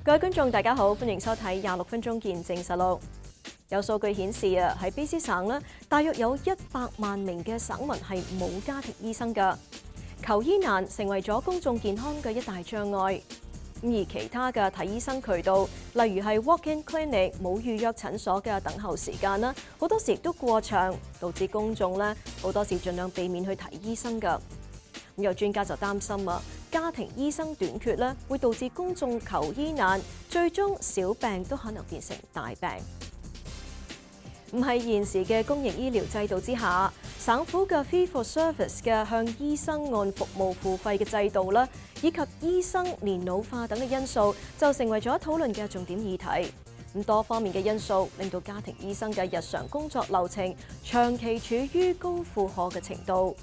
各位觀眾大家好，歡迎收睇26分鐘見證實錄。有數據顯示啊，喺卑詩省咧，大約有100萬名嘅省民係冇家庭醫生㗎。求醫難成為咗公眾健康嘅一大障礙。而其他嘅睇醫生渠道，例如係 walk-in clinic 冇預約診所嘅等候時間啦，好多時亦都過長，導致公眾咧好多時盡量避免去睇醫生㗎。咁有專家就擔心啊，家庭醫生短缺咧，會導致公眾求醫難，最終小病都可能變成大病。唔係現時嘅公營醫療制度之下，省府嘅 fee for service 嘅向醫生按服務付費嘅制度啦，以及醫生年老化等嘅因素，就成為咗討論嘅重點議題。咁多方面嘅因素令到家庭醫生嘅日常工作流程長期處於高負荷嘅程度。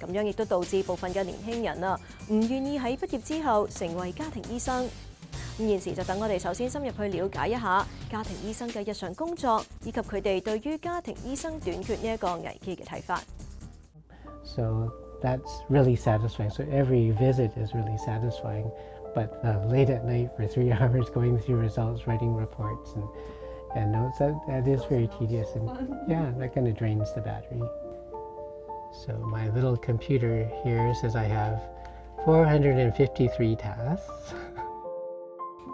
咁樣亦都導致部分嘅年輕人啊，唔願意喺畢業之後成為家庭醫生。咁現時就等我哋首先深入去了解一下家庭醫生嘅日常工作，以及佢哋對於家庭醫生短缺呢一個危機嘅睇法。So that's really satisfying. So every visit is really satisfying, but late at night for 3 hours going through results, writing reports and notes, that is very tedious. And yeah, that kind of drains the battery. So my little computer here says I have 453 tasks.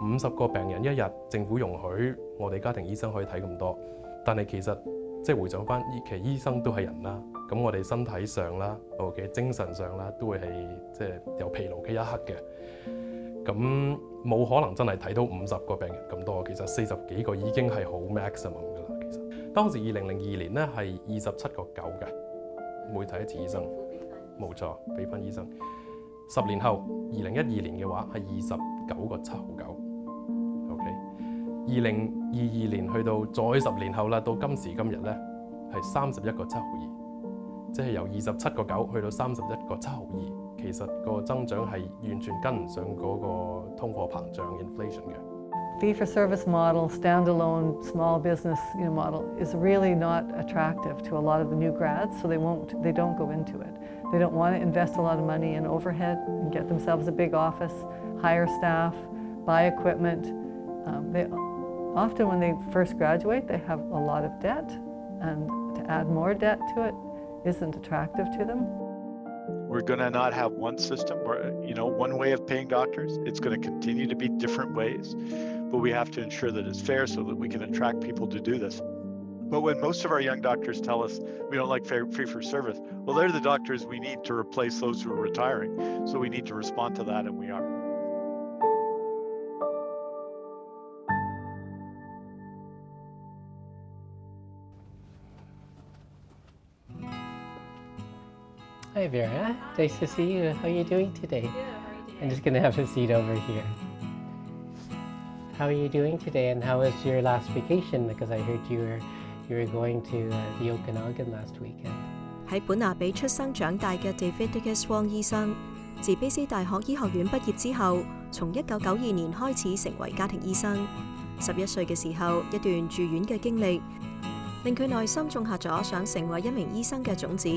50個病人一日，政府容許我哋家庭醫生可以睇咁多，但係其實即係回想翻，其實醫生都係人啦，咁我哋身體上啦，OK， 精神上啦，都會係即係有疲勞嘅一刻嘅。咁冇可能真係睇到50個病人咁多，其實40幾個已經係好 maximum 㗎啦。其實當時2002年咧係27.9個嘅，每睇一次醫生，冇錯，俾分醫生。10年後，2012年嘅話係29.79，OK。2022年去到再10年後啦，到今時今日咧係31.72，即係由27.9去到31.72，其實個增長係完全跟唔上嗰個通貨膨脹 inflation 嘅。Fee-for-service model, standalone small business model is really not attractive to a lot of the new grads, so they don't go into it. They don't want to invest a lot of money in overhead and get themselves a big office, hire staff, buy equipment. Often when they first graduate, they have a lot of debt, and to add more debt to it isn't attractive to them. We're going to not have one system or one way of paying doctors. It's going to continue to be different ways, but we have to ensure that it's fair so that we can attract people to do this. But when most of our young doctors tell us we don't like fee for service, well, they're the doctors we need to replace those who are retiring. So we need to respond to that, and we are. Hi Vera, nice to see you. How are you doing today? Good, how are you doing? I'm just going to have a seat over here. How are you doing today, and how was your last vacation? Because I heard you were going to the Okanagan last weekend. 喺本拿比出生長大嘅 David Wong 醫生，自卑詩大學醫學院畢業之後，從1992年開始成為家庭醫生。11歲嘅時候，一段住院嘅經歷，令佢內心種下咗想成為一名醫生嘅種子。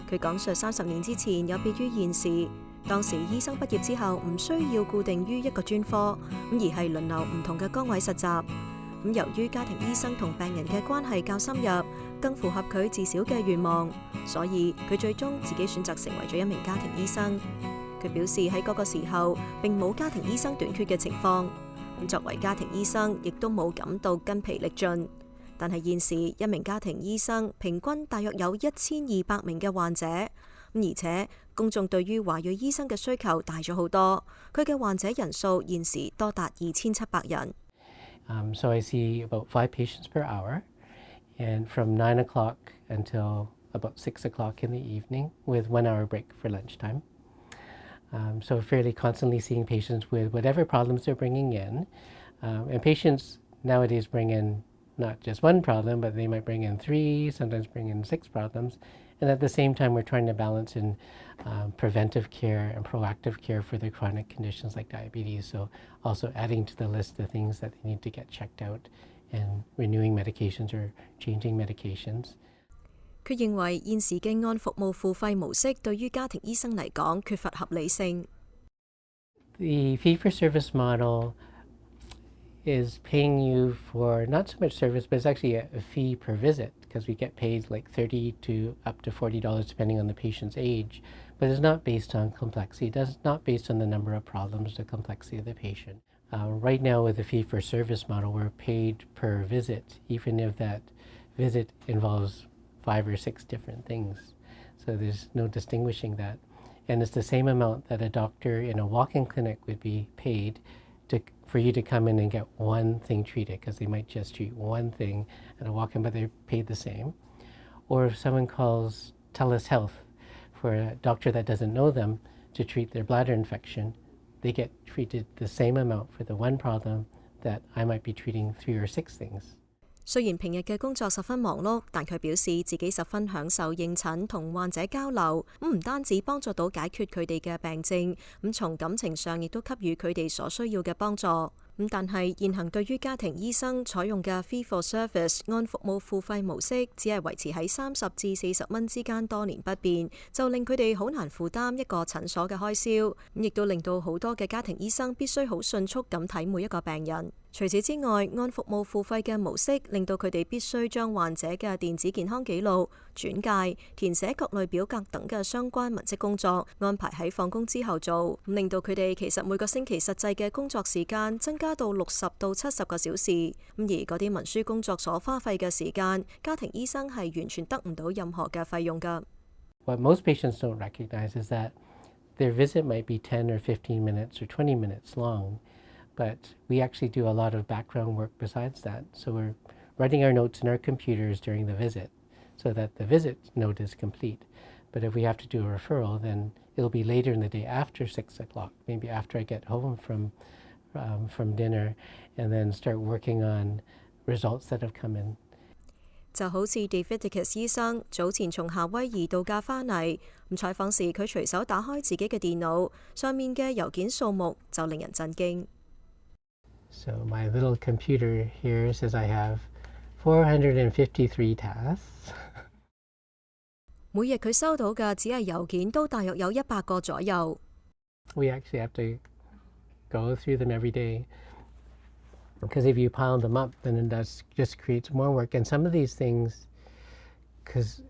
佢講述30年之前有別於現時，當時醫生畢業之後唔需要固定於一個專科，而係輪流唔同嘅崗位實習。由於家庭醫生同病人嘅關係較深入，更符合佢自小嘅願望，所以佢最終自己選擇成為咗一名家庭醫生。佢表示喺嗰個時候並冇家庭醫生短缺嘅情況，作為家庭醫生亦都冇感到筋疲力盡。但係現時一名家庭醫生平均大約有1200名嘅患者，而且公眾對於華裔醫生嘅需求大咗好多，佢嘅患者人數現時多達2700人。So I see about 5 patients per hour, and from 9 o'clock until about 6 o'clock in the evening, with 1 hour break for lunchtime. So fairly constantly seeing patients with whatever problems they're bringing in. And patients nowadays bring in not just one problem, but they might bring in 3, sometimes bring in 6 problems. And at the same time, we're trying to balance in preventive care and proactive care for their chronic conditions like diabetes. So also adding to the list the things that they need to get checked out and renewing medications or changing medications. 佢認為現時嘅按服務付費模式對於家庭醫生嚟講缺乏合理性。The fee-for-service model is paying you for not so much service, but it's actually a fee per visit, because we get paid like $30 to up to $40 depending on the patient's age, but it's not based on complexity. It's not based on the number of problems, the complexity of the patient. Right now with the fee-for-service model, we're paid per visit, even if that visit involves 5 or 6 different things. So there's no distinguishing that. And it's the same amount that a doctor in a walk-in clinic would be paid for you to come in and get one thing treated, because they might just treat one thing at a walk-in, but they're paid the same. Or if someone calls TELUS Health for a doctor that doesn't know them to treat their bladder infection, they get treated the same amount for the one problem that I might be treating 3 or 6 things. 雖然平日嘅工作十分忙碌，但佢表示自己十分享受應診同患者交流，唔單止幫助到解決佢哋嘅病症，從感情上亦都給予佢哋所需要嘅幫助。但係現行對於家庭醫生採用嘅 fee for service 按服務付費模式，只係維持喺30至40蚊之間多年不變，就令佢哋好難負擔一個診所嘅開銷，亦都令到好多嘅家庭醫生必須好迅速咁睇每一個病人。除此之外，按服務付費嘅模式，令到佢哋必須將患者嘅電子健康記錄、轉介、填寫各類表格等嘅相關文職工作安排喺放工之後做，令到佢哋其實每個星期實際嘅工作時間增加到60到70個小時。而嗰啲文書工作所花費嘅時間，家庭醫生係完全得唔到任何嘅費用㗎。What most patients don't recognize is that their visit might be 10 or 15 minutes or 20 minutes long, but we actually do a lot of background work besides that. So we're writing our notes in our computers during the visit so that the visit note is complete. But if we have to do a referral, then it'll be later in the day after 6 o'clock, maybe after I get home from dinner, and then start working on results that have come in. 就好似 David 醫生早前從夏威夷度假返嚟，採訪時佢隨手打開自己嘅電腦，上面嘅郵件數目就令人震驚。So my little computer here says I have 453 tasks. 每日佢收到嘅只係郵件都大約有100個左右。We actually have to go through them every day, because if you pile them up, then it just creates more work. And some of these things, because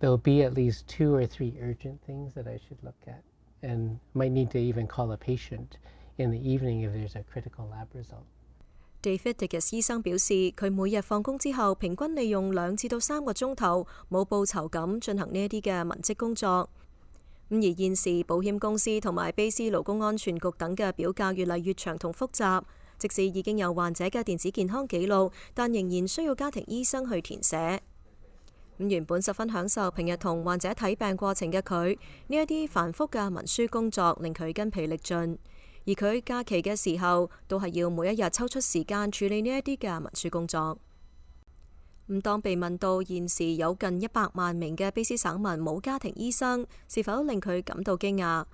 there'll be at least 2 or 3 urgent things that I should look at, and might need to even call a patient in the evening if there's a critical lab result. David 醫生表示，佢每日放工之後，平均利用2至3個鐘頭冇報酬咁進行呢一啲嘅文職工作。而現時保險公司同埋卑斯勞工安全局等嘅表格越嚟越長同複雜，即使已經有患者嘅電子健康記錄，但仍然需要家庭醫生去填寫。原本十分享受平日同患者睇病過程嘅佢，呢一啲繁複嘅文書工作令佢筋疲力盡。而佢假期嘅時候，都係要每一日抽出時間處理呢一啲嘅文書工作。當被問到現時有近100萬名嘅卑斯省民冇家庭醫生，是否令佢感到驚訝？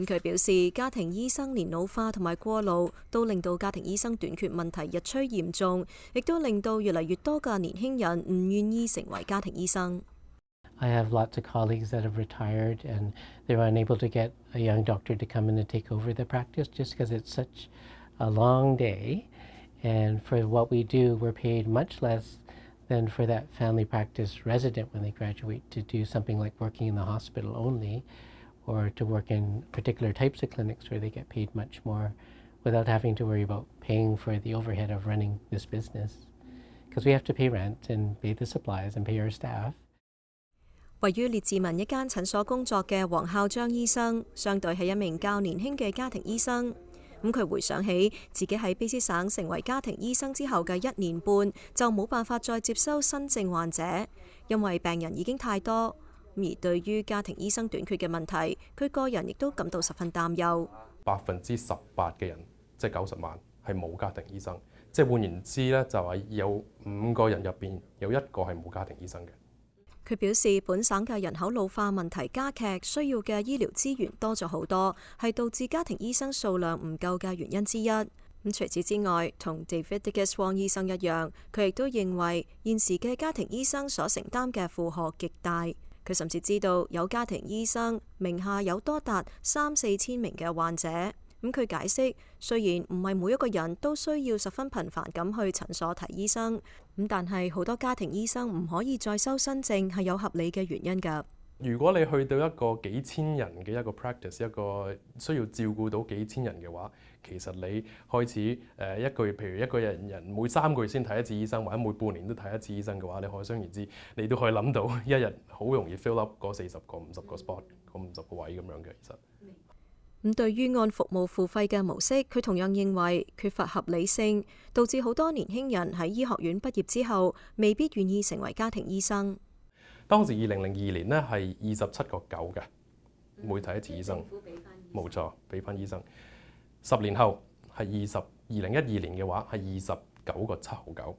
佢表示，家庭醫生年老化同埋過勞都令到家庭醫生短缺問題日趨嚴重，亦都令到越嚟越多嘅年輕人唔願意成為家庭醫生。I have lots of colleagues that have retired and they were unable to get a young doctor to come in and take over the practice just because it's such a long day. And for what we do, we're paid much less than for that family practice resident when they graduate to do something like working in the hospital only, or to work in particular types of clinics where they get paid much more without having to worry about paying for the overhead of running this business. Because we have to pay rent and pay the supplies and pay our staff. 位於列治文一間診所工作嘅黃孝章醫生，相對係一名較年輕嘅家庭醫生。佢回想起自己喺卑斯省成為家庭醫生之後嘅1年半，就冇辦法再接收新症患者，因為病人已經太多。而對於家庭醫生短缺嘅問題，佢個人亦都感到十分擔憂。18%嘅人，即係90萬，係冇家庭醫生。即係換言之咧，就係有5個人入邊有1個係冇家庭醫生嘅。佢表示，本省嘅人口老化問題加劇，需要嘅醫療資源多咗好多，係導致家庭醫生數量唔夠嘅原因之一。除此之外，同 David 黃醫生一樣，佢亦都認為現時嘅家庭醫生所承擔嘅負荷極大。佢甚至知道有家庭醫生名下有多達3、4千名嘅患者，咁佢解釋，雖然唔係每一個人都需要十分頻繁咁去診所睇醫生，咁但係好多家庭醫生唔可以再收新症係有合理嘅原因㗎。如果你去到一個幾千人嘅一個 practice， 一個需要照顧到幾千人嘅話，其實你開始一個月，譬如一個人每3個月先睇一次醫生，或者每半年都睇一次醫生嘅話，你可想而知，你都可以諗到一日好容易 fill up 嗰40個、50個 spot， 嗰50個位咁樣嘅。其實咁對於按服務付費嘅模式，佢同樣認為缺乏合理性，導致好多年輕人喺醫學院畢業之後，未必願意成為家庭醫生。當時2002年咧係27.9個嘅，每睇一次醫生，冇錯，俾翻醫生。10年後係2012年嘅話係29.79。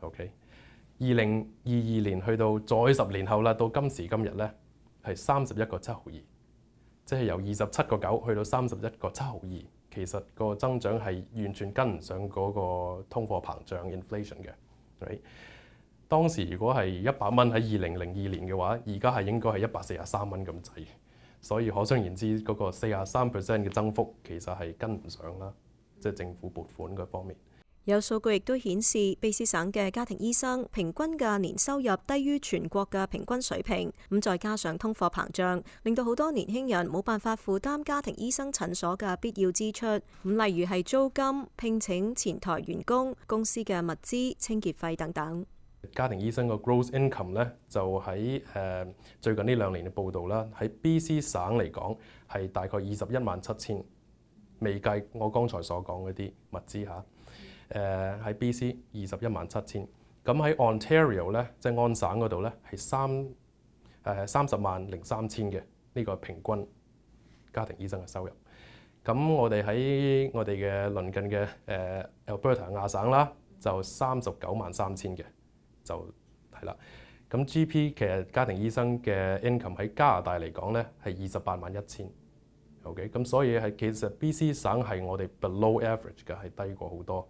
OK， 2022年去到再10年後啦，到今時今日咧係31.72，即係由27.9去到31.72。其實個增長係完全跟唔上嗰個通貨膨脹 inflation 嘅。Right？當時如果係100蚊喺2002年嘅話，而家係應該係143蚊咁滯，所以可想而知嗰個43% 嘅增幅其實係跟唔上啦，即係政府撥款嗰方面。有數據亦都顯示，卑詩省嘅家庭醫生平均嘅年收入低於全國嘅平均水平，咁再加上通貨膨脹，令到好多年輕人冇辦法負擔家庭醫生診所嘅必要支出，咁例如係租金、聘請前台員工、公司嘅物資、清潔費等等。家庭醫生個 gross income 咧，就喺最近呢2年嘅報導啦，喺 BC 省嚟講係大概217000，未計我剛才所講嗰啲物資嚇。喺 BC 217000，咁喺 Ontario 咧，即係安省嗰度咧係303000嘅呢個平均家庭醫生嘅收入。咁我哋喺我哋嘅鄰近嘅Alberta 亞省啦，就393000嘅。就係啦，咁 GP 其實家庭醫生嘅 income 喺加拿大嚟講咧係281000。OK， 咁所以係其實 BC 省係我哋 below average 嘅，係低過好多。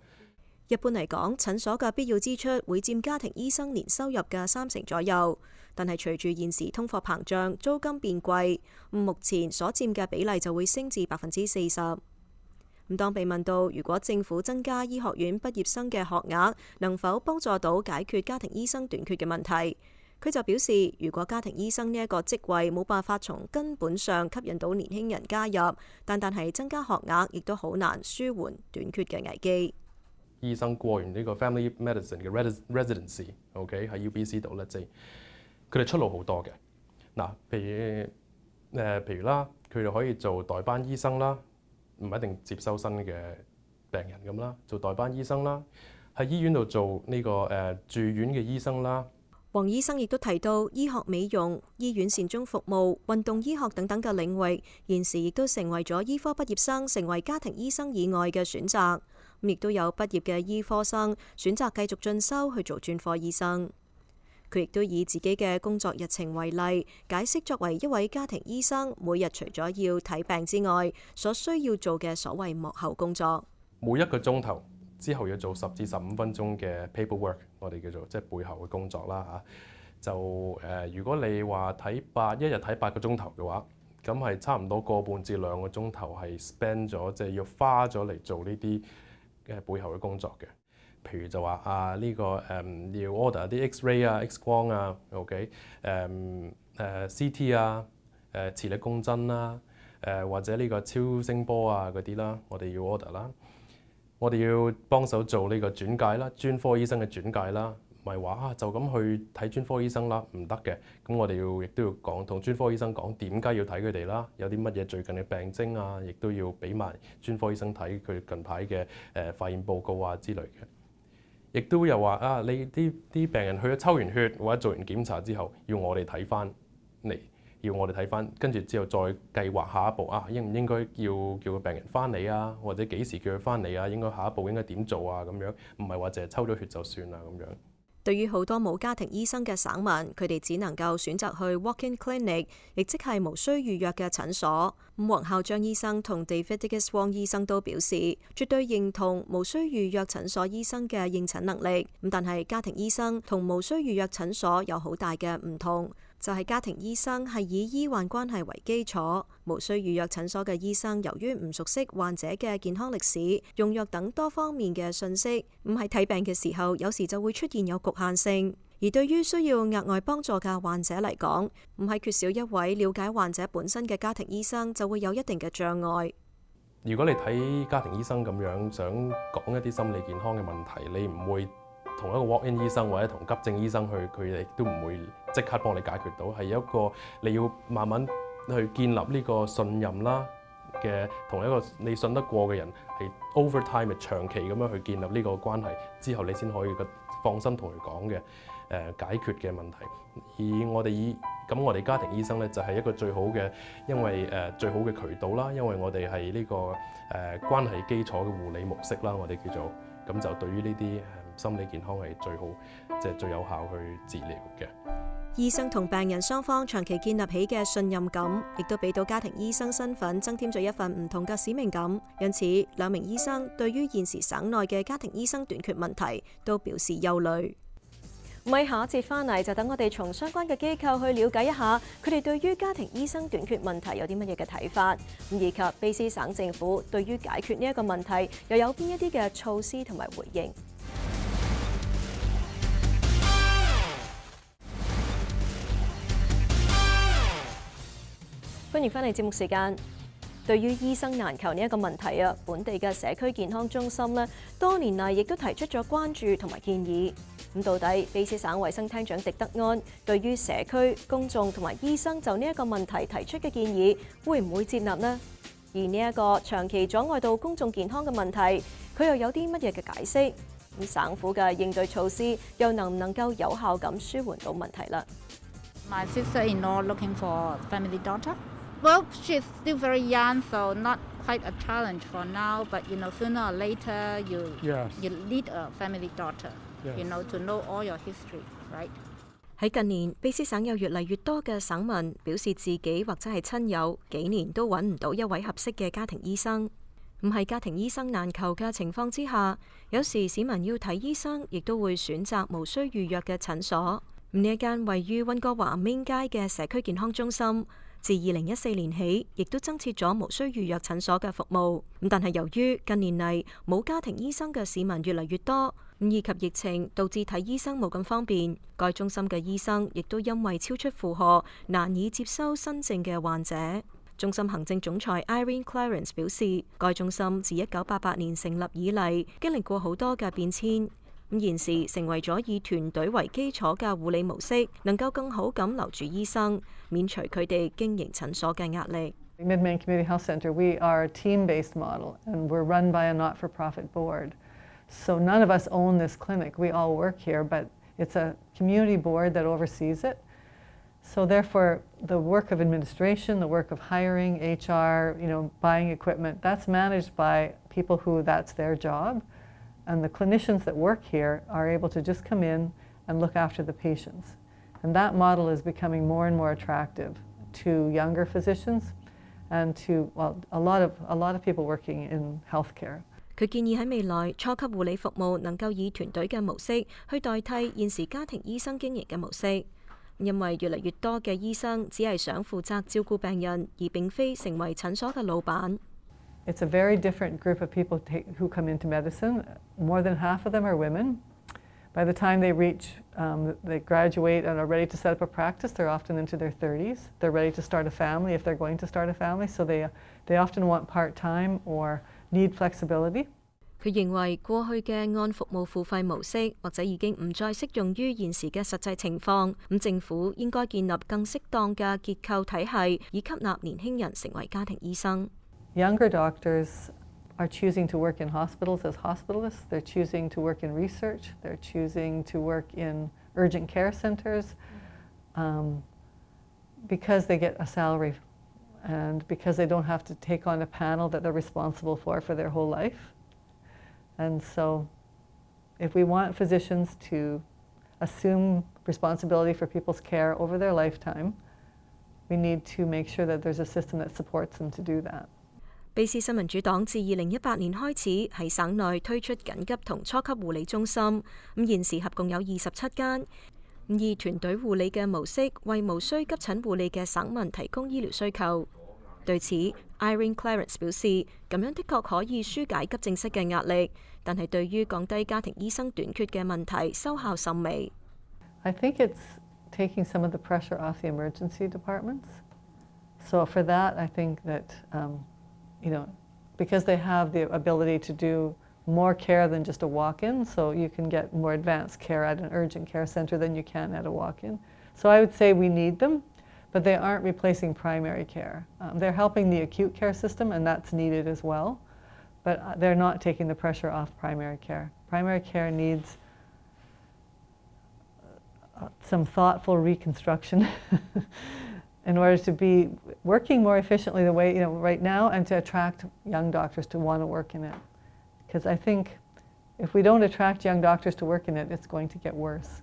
一般嚟講，診所嘅必要支出會佔家庭醫生年收入嘅30%左右，但係隨住現時通貨膨脹、租金變貴，目前所佔嘅比例就會升至40%。咁當被問到如果政府增加醫學院畢業生嘅學額，能否幫助到解決家庭醫生短缺嘅問題，佢就表示，如果家庭醫生呢一個職位冇辦法從根本上吸引到年輕人加入，單係增加學額，亦都好難舒緩短缺嘅危機。醫生過完呢個 family medicine 嘅 residency，OK 喺 UBC 度咧，即係佢哋出路好多嘅。嗱，譬如啦，佢哋可以做代班醫生啦。唔一定接收新嘅病人咁啦，做代班醫生啦，喺醫院度做呢個住院嘅醫生啦。黃醫生亦都提到，醫學美容、醫院善終服務、運動醫學等等嘅領域，現時亦都成為咗醫科畢業生成為家庭醫生以外嘅選擇。亦都有畢業嘅醫科生選擇繼續進修去做專科醫生。佢亦都以自己嘅工作日程為例，解釋作為一位家庭醫生，每日除咗要睇病之外，所需要做嘅所謂幕後工作。每1個鐘頭之後要做10至15分鐘嘅 paperwork， 我哋叫做即係背後嘅工作啦嚇。就如果你話一日睇8個鐘頭嘅話，咁係差唔多1.5至2個鐘頭係 spend 咗，即係要花咗嚟做呢啲嘅背後嘅工作嘅。譬如就話呢個要 order 啲 X-ray 啊、X 光啊 ，OK，CT 啊、磁力共振啦，或者呢個超聲波啊嗰啲啦，我哋要 order 啦。我哋要幫手做呢個轉介啦，專科醫生嘅轉介啦，唔係話就咁去睇專科醫生啦，唔得嘅。咁我哋亦都要講同專科醫生講點解要睇佢哋啦，有啲乜嘢最近嘅病徵啊，亦都要俾埋專科醫生睇佢近排嘅化驗報告啊之類嘅。亦都有話你啲病人去咗抽完血或者做完檢查之後，要我哋睇翻嚟，要我哋睇翻，跟住之後再計劃下一步應唔應該叫個病人翻嚟啊，或者幾時叫佢翻嚟啊？應該下一步應該點做啊？咁樣唔係話淨係抽咗血就算啦咁樣。對於好多冇家庭醫生嘅省民，佢哋只能夠選擇去 walk-in clinic， 亦即係無需預約嘅診所。黃孝章醫生同 David Diggis Wong 醫生都表示，絕對認同無需預約診所醫生嘅應診能力。但係家庭醫生同無需預約診所有好大嘅唔同。就係家庭醫生係以醫患關係為基礎，無需預約診所嘅醫生，由於唔熟悉患者嘅健康歷史、用藥等多方面嘅信息，唔係睇病嘅時候，有時就會出現有局限性。而對於需要額外幫助嘅患者嚟講，唔係缺少一位了解患者本身嘅家庭醫生，就會有一定嘅障礙。如果你睇家庭醫生咁樣想講一啲心理健康嘅問題，你唔會同一個 walk-in 醫生或者同急症醫生去，佢哋都唔會即刻幫你解決到，係一個你要慢慢去建立呢個信任啦嘅，同一個你信得過嘅人，係 over time 長期咁樣去建立呢個關係之後，你先可以放心同佢講嘅解決嘅問題。而我哋家庭醫生咧就係一個最好嘅，因為最好嘅渠道啦，因為我哋係呢個關係基礎嘅護理模式啦，我哋叫做咁，就對於呢啲心理健康係最好，即係最有效去治療嘅。醫生同病人雙方長期建立起嘅信任感，亦都俾到家庭醫生身份增添咗一份唔同嘅使命感。因此，兩名醫生對於現時省內嘅家庭醫生短缺問題都表示憂慮。咪下一節翻嚟就等我哋從相關嘅機構去了解一下，佢哋對於家庭醫生短缺問題有啲乜嘢嘅睇法，以及卑詩省政府對於解決呢一個問題又有邊一啲嘅措施同埋回應。歡迎翻嚟節目時間。對於醫生難求呢一個問題啊，本地嘅社區健康中心呢，多年嚟亦都提出咗關注同埋建議。咁到底卑詩省衛生廳長狄德安對於社區公眾同埋醫生就呢一個問題提出嘅建議，會唔會接納呢？而呢一個長期阻礙到公眾健康嘅問題，佢又有啲乜嘢嘅解釋？咁省府嘅應對措施又能唔能夠有效咁舒緩到問題啦？ My sister-in-law looking for family doctor. Well, she's still very young, so not quite a challenge for now. But sooner or later, you need a family doctor. To know all your history, right? 喺近年，卑詩省有越嚟越多嘅省民表示自己或者係親友幾年都揾唔到一位合適嘅家庭醫生。唔係家庭醫生難求嘅情況之下，有時市民要睇醫生，亦都會選擇無需預約嘅診所。呢一間位於溫哥華 Main 街嘅社區健康中心，自2014年起，亦都增設咗無需預約診所嘅服務。但係由於近年嚟冇家庭醫生嘅市民越嚟越多，以及疫情導致睇醫生冇咁方便，該中心嘅醫生亦都因為超出負荷，難以接收新症嘅患者。中心行政總裁 Irene Clarence 表示，該中心自1988年成立以嚟，經歷過好多嘅變遷。現時成為咗以團隊為基礎嘅護理模式，能夠更好咁留住醫生，免除佢哋經營診所嘅壓力。Mid-Main Community Health Centre, we are a team-based model, and we're run by a not-for-profit board. So none of us own this clinic. We all work here, but it's a community board that oversees it. So therefore, the work of administration, the work of hiring, HR, buying equipment, that's managed by people who that's their job. And the clinicians that work here are able to just come in and look after the patients. And that model is becoming more and more attractive to younger physicians and to a lot of people working in healthcare. 佢建議喺未來初級護理服務能夠以團隊嘅模式去代替現時家庭醫生經營嘅模式，因為越嚟越多嘅醫生只係想負責照顧病人，而並非成為診所嘅老闆。It's a very different group of people who come into medicine. More than half of them are women. By the time they they graduate and are ready to set up a practice, they're often into their 30s. They're ready to start a family if they're going to start a family. So they often want part-time or need flexibility. 佢認為過去嘅按服務付費模式或者已經唔再適用於現時嘅實際情況。政府應該建立更適當嘅結構體系，以吸納年輕人成為家庭醫生。Younger doctors are choosing to work in hospitals as hospitalists. They're choosing to work in research. They're choosing to work in urgent care centers because they get a salary and because they don't have to take on a panel that they're responsible for their whole life. And so if we want physicians to assume responsibility for people's care over their lifetime, we need to make sure that there's a system that supports them to do that. 卑詩新民主黨自2018年開始喺省內推出緊急同初級護理中心，現時合共有27間。以團隊護理嘅模式為無需急診護理嘅省民提供醫療需求。對此 ，Irene Clarence 表示，咁樣的確可以紓解急症室嘅壓力，但係對於降低家庭醫生短缺嘅問題，收效甚微。I think it's taking some of the pressure off the emergency departments. So for that, I think that, because they have the ability to do more care than just a walk-in, so you can get more advanced care at an urgent care center than you can at a walk-in. So I would say we need them, but they aren't replacing primary care. They're helping the acute care system, and that's needed as well, but they're not taking the pressure off primary care. Primary care needs some thoughtful reconstruction in order to be working more efficiently the way, right now, and to attract young doctors to want to work in it. Because I think if we don't attract young doctors to work in it, it's going to get worse.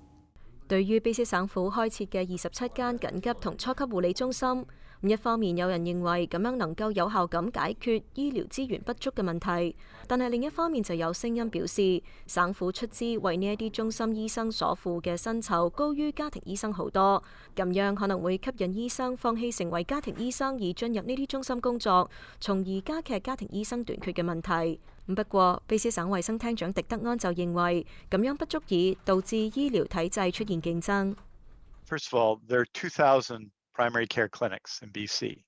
對於卑詩省府開設嘅27間緊急同初級護理中心，一方面有人認為咁樣能夠有效咁解決醫療資源不足嘅問題，但係另一方面就有聲音表示，省府出資為呢一啲中心醫生所付嘅薪酬高於家庭醫生好多，咁樣可能會吸引醫生放棄成為家庭醫生而進入呢啲中心工作，從而加劇家庭醫生短缺嘅問題。不過，卑詩省衛生廳長狄德安就認為，咁樣不足以導致醫療體制出現競爭。First of all, there are 2,000 primary care clinics in BC,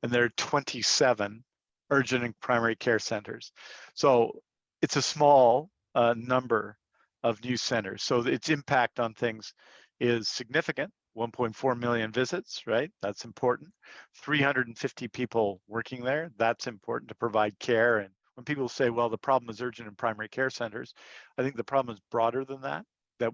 and there are 27 urgent and primary care centers. So it's a small number of new centers. So its impact on things is significant. 1.4 million visits, right? That's important. 350 people working there. That's important to provide care. And when people say, well, the problem is urgent and primary care centers, I think the problem is broader than that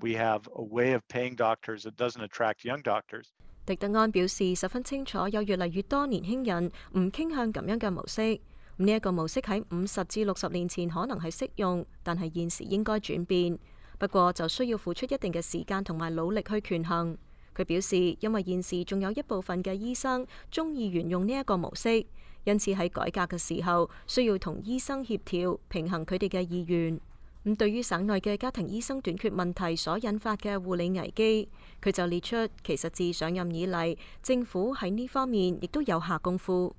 we have a way of paying doctors that doesn't attract young doctors. 狄德安表示十分清楚，有越嚟越多年輕人唔傾向咁樣嘅模式。呢一個模式喺50至60年前可能係適用，但係現時應該轉變。不過就需要付出一定嘅時間同埋努力去權衡。佢表示，因為現時仲有一部分嘅醫生中意沿用呢一個模式，因此喺改革嘅時候需要同醫生協調，平衡佢哋嘅意願。咁對於省內嘅家庭醫生短缺問題所引發嘅護理危機，佢就列出其實自上任以嚟，政府喺呢方面亦都有下功夫。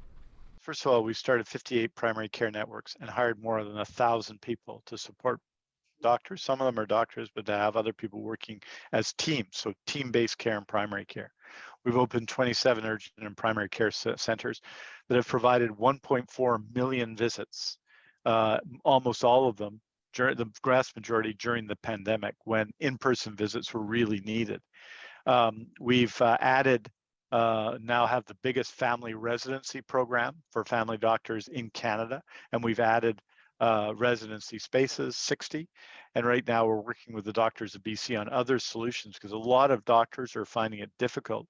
First of all, we started 58 primary care networks and hired more than 1,000 people to support doctors. Some of them are doctors, but to have other people working as teams, so team-based care and primary care. We've opened 27 urgent and primary care centers that have provided 1.4 million visits, almost all of them, the vast majority during the pandemic when in-person visits were really needed. We've added, now have the biggest family residency program for family doctors in Canada, and we've added residency spaces, 60. And right now we're working with the doctors of BC on other solutions because a lot of doctors are finding it difficult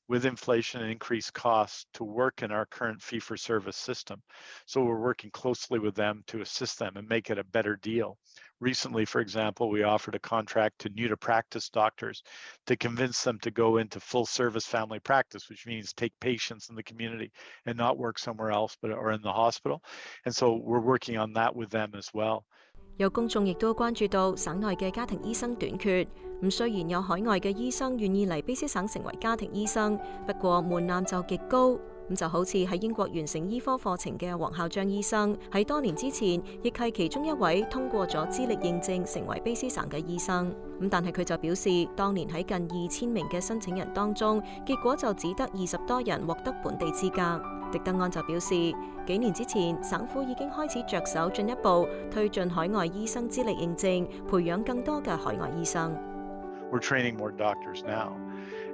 with inflation and increased costs to work in our current fee-for-service system. So we're working closely with them to assist them and make it a better deal. Recently, for example, we offered a contract to new-to-practice doctors to convince them to go into full-service family practice, which means take patients in the community and not work somewhere else or in the hospital. And so we're working on that with them as well. 有公眾亦都關注到省內嘅家庭醫生短缺。雖然有海外嘅醫生願意嚟卑詩省成為家庭醫生，不過門檻就極高。就好似喺英國完成醫科課程嘅黃孝章醫生，喺多年之前亦係其中一位通過咗資歷認證成為卑詩省嘅醫生。但係佢就表示，當年喺近2000名嘅申請人當中，結果就只得20多人獲得本地資格。狄德安就表示，幾年之前省府已經開始着手進一步推進海外醫生資歷認證，培養更多嘅海外醫生。We're training more doctors now,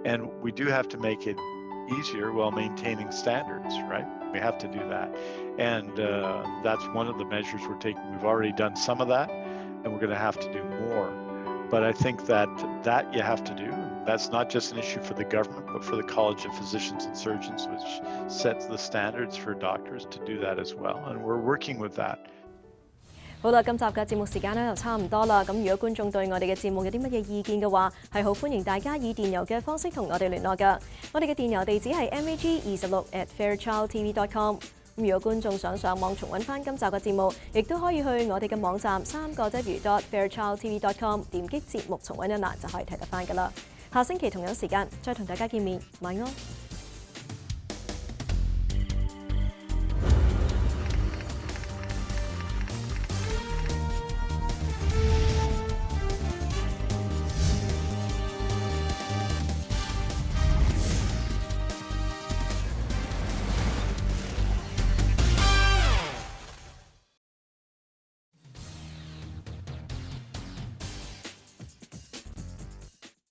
and we do have to make it easier while maintaining standards, right? We have to do that. And that's one of the measures we're taking. We've already done some of that, and we're going to have to do more. But I think that you have to do. That's not just an issue for the government, but for the College of Physicians and Surgeons, which sets the standards for doctors to do that as well. And we're working with that. 好啦，今集嘅節目時間咧就差唔多啦。咁如果觀眾對我哋嘅節目有啲乜嘢意見嘅話，係好歡迎大家以電郵嘅方式同我哋聯絡㗎。我哋嘅電郵地址係 mag26@fairchildtv.com。如果觀眾想上網重溫翻今集嘅節目，亦都可以去我哋嘅網站3W.fairchildtv.com 點擊節目重溫一欄就可以睇得翻㗎啦。下星期同樣時間再同大家見面，晚安。